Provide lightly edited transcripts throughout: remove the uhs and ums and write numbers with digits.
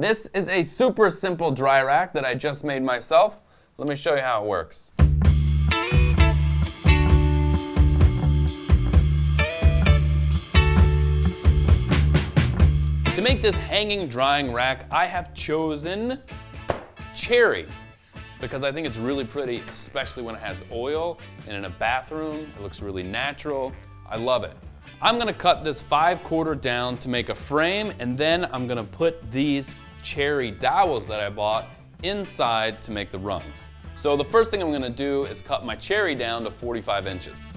This is a super simple dry rack that I just made myself. Let me show you how it works. To make this hanging drying rack, I have chosen cherry because I think it's really pretty, especially when it has oil and in a bathroom. It looks really natural. I love it. I'm gonna cut this 5/4 down to make a frame, and then I'm gonna put these cherry dowels that I bought inside to make the rungs. So the first thing I'm gonna do is cut my cherry down to 45 inches.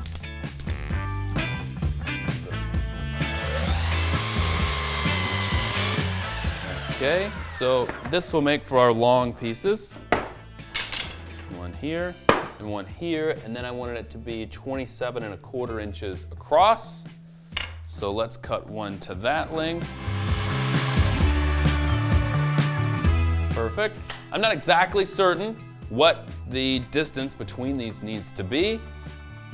Okay, so this will make for our long pieces. One here and one here, and then I wanted it to be 27¼ inches across. So let's cut one to that length. Perfect. I'm not exactly certain what the distance between these needs to be.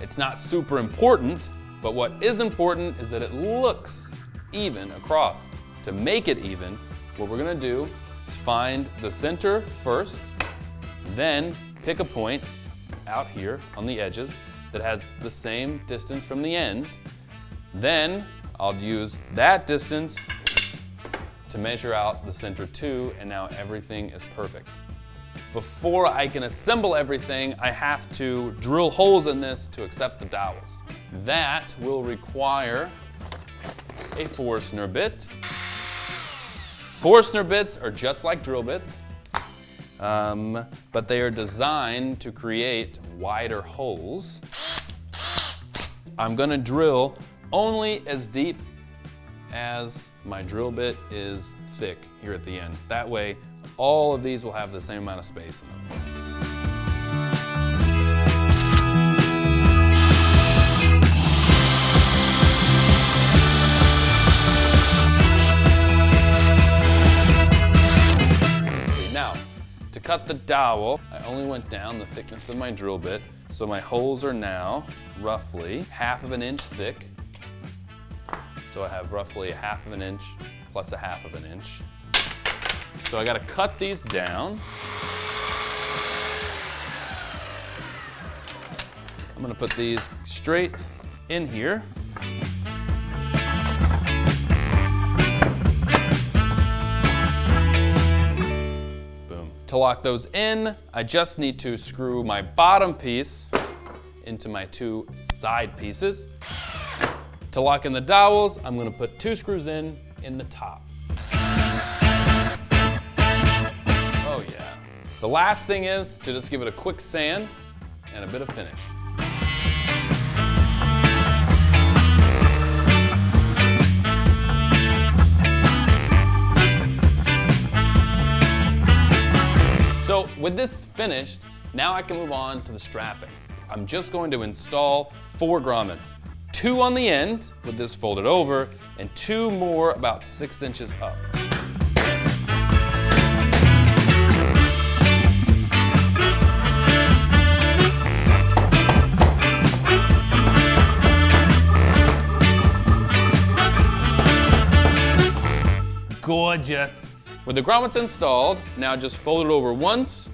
It's not super important, but what is important is that it looks even across. To make it even, what we're gonna do is find the center first, then pick a point out here on the edges that has the same distance from the end. Then I'll use that distance to measure out the center too, and now everything is perfect. Before I can assemble everything, I have to drill holes in this to accept the dowels. That will require a Forstner bit. Forstner bits are just like drill bits, but they are designed to create wider holes. I'm gonna drill only as deep as my drill bit is thick here at the end. That way, all of these will have the same amount of space in them. To cut the dowel, I only went down the thickness of my drill bit, so my holes are now roughly 1/2 inch thick. So I have roughly 1/2 inch plus 1/2 inch. So I gotta cut these down. I'm gonna put these straight in here. To lock those in, I just need to screw my bottom piece into my 2 side pieces. To lock in the dowels, I'm gonna put 2 screws in the top. Oh yeah. The last thing is to just give it a quick sand and a bit of finish. So with this finished, now I can move on to the strapping. I'm just going to install 4 grommets. 2 on the end with this folded over, and 2 more about 6 inches up. Gorgeous. With the grommets installed, now just fold it over once,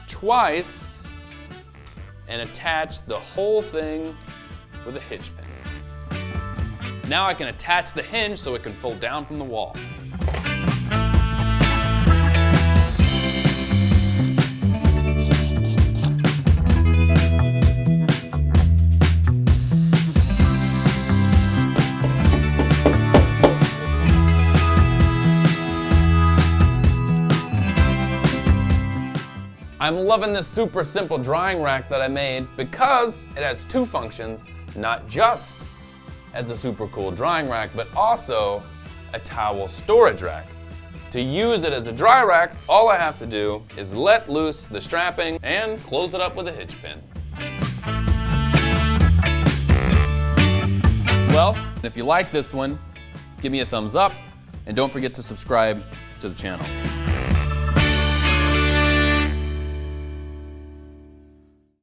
twice, and attach the whole thing with a hitch pin. Now I can attach the hinge so it can fold down from the wall. I'm loving this super simple drying rack that I made because it has 2 functions, not just as a super cool drying rack, but also a towel storage rack. To use it as a dry rack, all I have to do is let loose the strapping and close it up with a hitch pin. Well, if you like this one, give me a thumbs up and don't forget to subscribe to the channel.